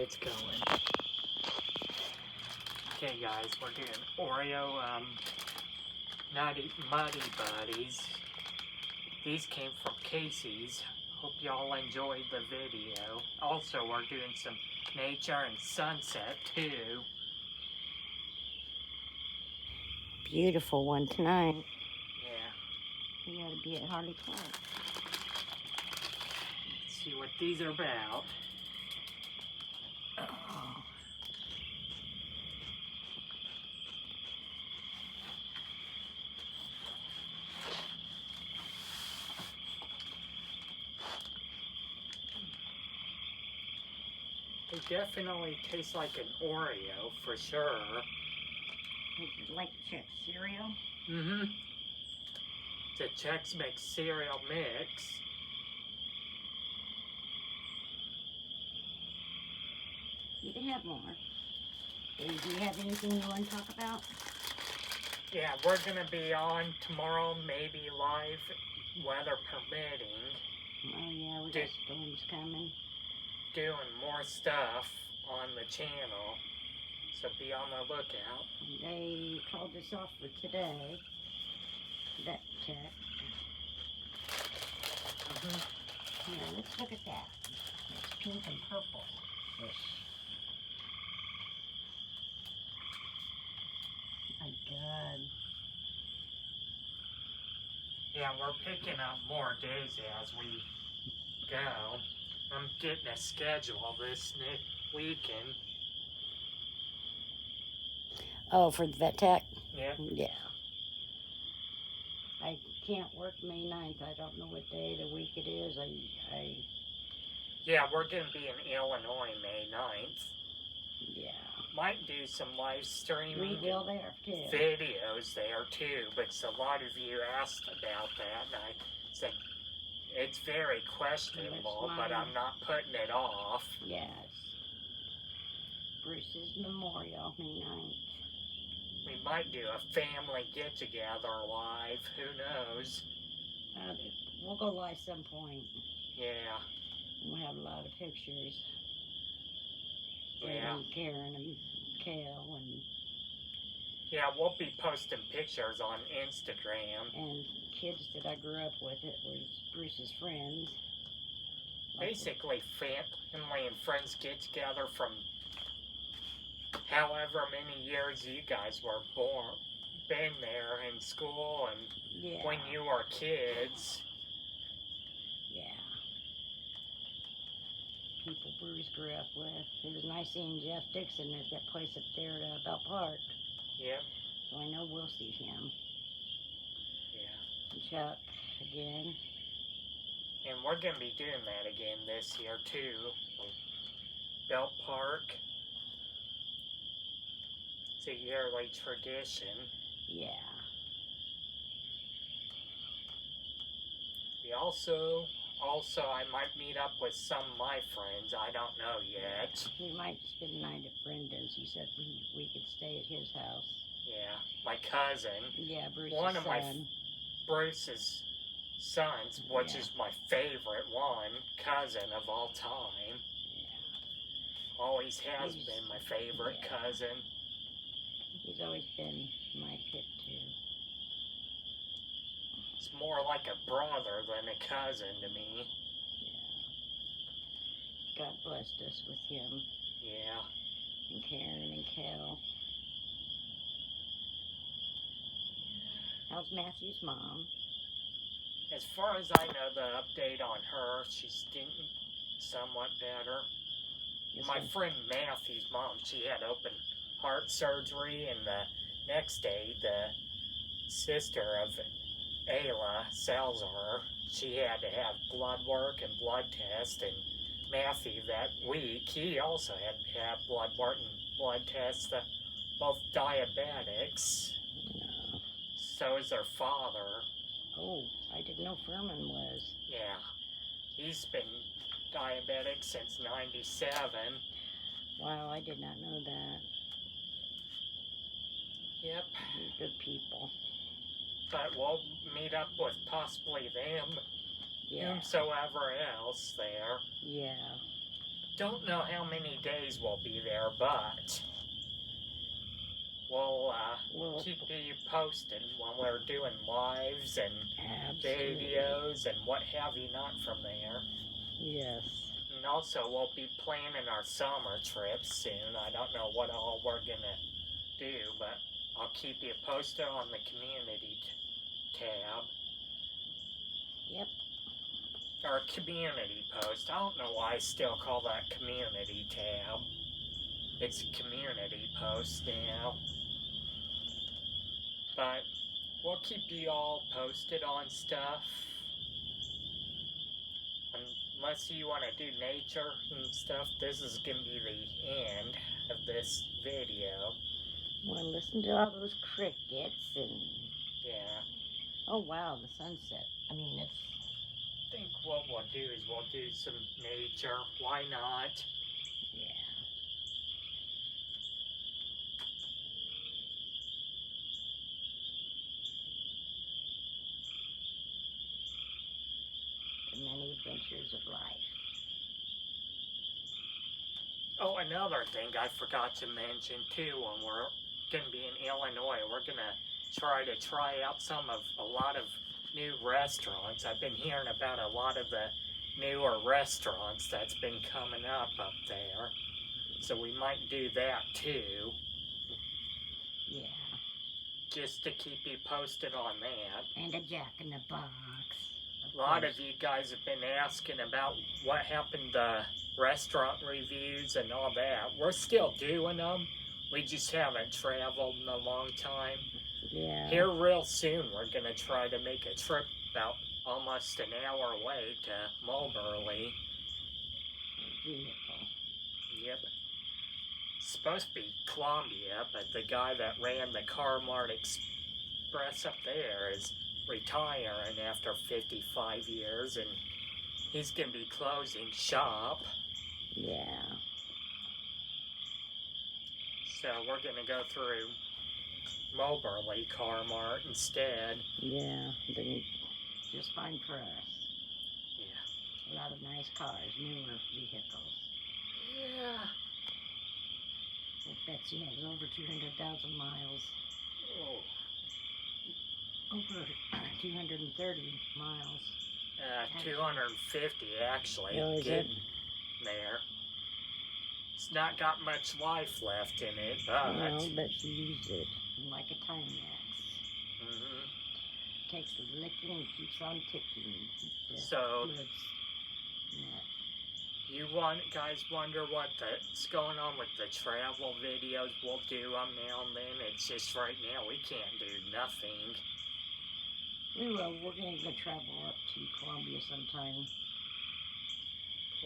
It's going. Okay guys, we're doing Oreo Nutty Muddy Buddies. These came from Casey's. Hope y'all enjoyed the video. Also, we're doing some nature and sunset too. Beautiful one tonight. Yeah. You gotta be at Harley Park. Let's see what these are about. Oh. They definitely taste like an Oreo for sure. Like Chex cereal? Mm-hmm. It's a Chex Mix cereal mix. You can have more. Do you have anything you want to talk about? Yeah, we're gonna be on tomorrow, maybe live, weather permitting, Oh yeah, we got storms coming. doing more stuff on the channel. So be on the lookout. They called us off for today. That check. Here, let's look at that. It's pink and purple-ish. My God. Yeah, we're picking up more days as we go. I'm getting a schedule this weekend. Oh, for the vet tech? Yeah. Yeah. I can't work May 9th. I don't know what day of the week it is. Yeah, we're gonna be in Illinois May 9th. Yeah. Might do some live streaming. We will there too. Videos there too, but a lot of you asked about that, and I said it's very questionable, but I'm not putting it off. Yes. Bruce's memorial, May 9th. We might do a family get-together live, who knows? We'll go live some point. Yeah. We'll have a lot of pictures. Yeah. And Karen and Kale and... Yeah, we'll be posting pictures on Instagram. And kids that I grew up with, it was Bruce's friends. Basically, family and friends get together from however many years you guys were been there in school and when you were kids. Yeah. People Bruce grew up with. It was nice seeing Jeff Dixon at that place up there at Bell Park. Yep. So I know we'll see him. Yeah. And Chuck again. And we're going to be doing that again this year too. Bell Park. It's a yearly tradition. Yeah. We also I might meet up with some of my friends. I don't know yet. We might spend the night at Brendan's. He said we could stay at his house. Yeah, my cousin. Yeah, Bruce's one of son. Bruce's sons, which is my favorite one, cousin of all time. Yeah. Always has been my favorite cousin. He's always been my pick too. It's more like a brother than a cousin to me. Yeah. God blessed us with him. Yeah. And Karen and Cal. How's Matthew's mom? As far as I know, the update on her, she's getting somewhat better. My friend Matthew's mom, she had open heart surgery, and the next day, the sister of Ayla Salzar, she had to have blood work and blood tests, and Matthew that week, he also had to have blood work and blood tests, both diabetics. No. So is their father. Oh, I didn't know Furman was. Yeah. He's been diabetic since '97. Wow, I did not know that. Yep. They're good people. But we'll meet up with possibly them, Yeah. whomsoever else there. Yeah. don't know how many days we'll be there, but we'll Well, keep you posted when we're doing lives and absolutely. videos and what have you not from there. Yes. And also, we'll be planning our summer trip soon. I don't know what all we're gonna do, but I'll keep you posted on the community tab. Yep. Or community post. I don't know why I still call that community tab. It's a community post now. But we'll keep you all posted on stuff. Unless you want to do nature and stuff, this is going to be the end of this video. Well, listen to all those crickets and... Yeah. Oh, wow, the sunset. I mean, it's... I think what we'll do is we'll do some nature. Why not? Yeah. The many adventures of life. Oh, another thing I forgot to mention too, when we're going to be in Illinois, we're going to try out a lot of new restaurants. I've been hearing about a lot of the newer restaurants that's been coming up there. So we might do that too, Yeah. just to keep you posted on that. And a Jack in the Box. A lot of you guys have been asking about what happened to restaurant reviews and all that. We're still doing them. We just haven't traveled in a long time. Yeah. Here real soon, we're going to try to make a trip about almost an hour away to Moberly. Vehicle. Yep. It's supposed to be Columbia, but the guy that ran the Car-Mart Express up there is retiring after 55 years, and he's going to be closing shop. Yeah. So we're going to go through Moberly Car-Mart instead. Yeah. Then just fine for us. Yeah. A lot of nice cars, newer vehicles. Yeah. Well, Betsy has over 200,000 miles. Oh. Over 230 miles. 250 actually. Oh, is Getting it? there. It's not got much life left in it, but... No, but she used it like a Timex. Mhm. Takes the licking and keeps on ticking. The So- goods. Yeah. You guys wonder what's going on with the travel videos? We'll do them now and then. It's just right now we can't do nothing. We will. We're going to go travel up to Columbia sometime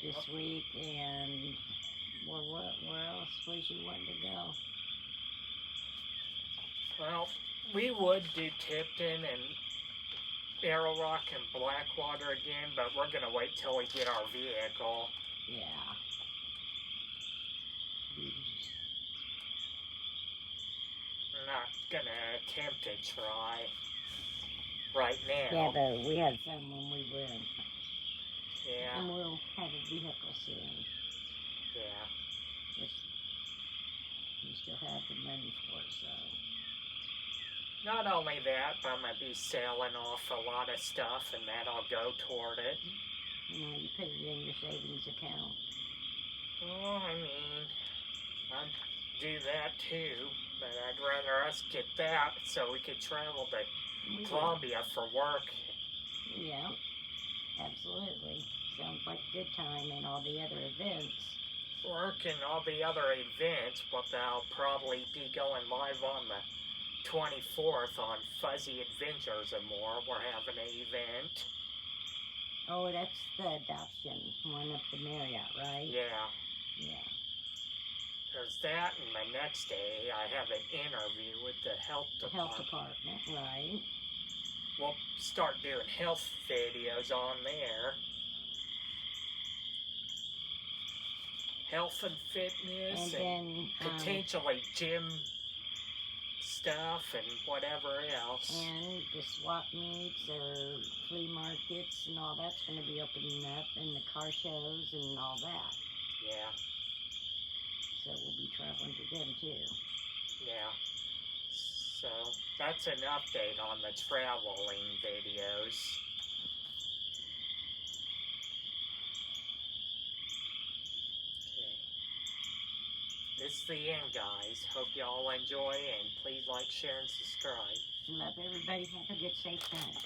this week. And where else was you wanting to go? Well, we would do Tipton and Arrow Rock and Blackwater again, but we're going to wait till we get our vehicle. Yeah. We're not going to attempt to try right Yeah, now. but we had fun when we went. Yeah, And we'll have a vehicle soon. yeah. We still have the money for it, so. Not only that, but I'm going to be selling off a lot of stuff, and that'll go toward it. You know, you put it in your savings account. Well, I mean, I'd do that too, but I'd rather us get that so we could travel to We will. Columbia for work. Yeah, absolutely. Sounds like a good time and all the other events. Work and all the other events, but they'll probably be going live on the 24th on Fuzzy Adventures and more. We're having an event. Oh, that's the adoption one up the Marriott, right? Yeah, Yeah. there's that, and the next day I have an interview with the health The department. health department, right? We'll start doing health videos on there. Health and fitness, And then, potentially gym stuff and whatever else. and the swap meets or flea markets and all that's going to be opening up, and the car shows and all that. Yeah, So we'll be traveling to them too. yeah. So that's an update on the traveling videos. Okay. This is the end, guys. Hope y'all enjoy, and please like, share, and subscribe. Love everybody. Have a good, safe night.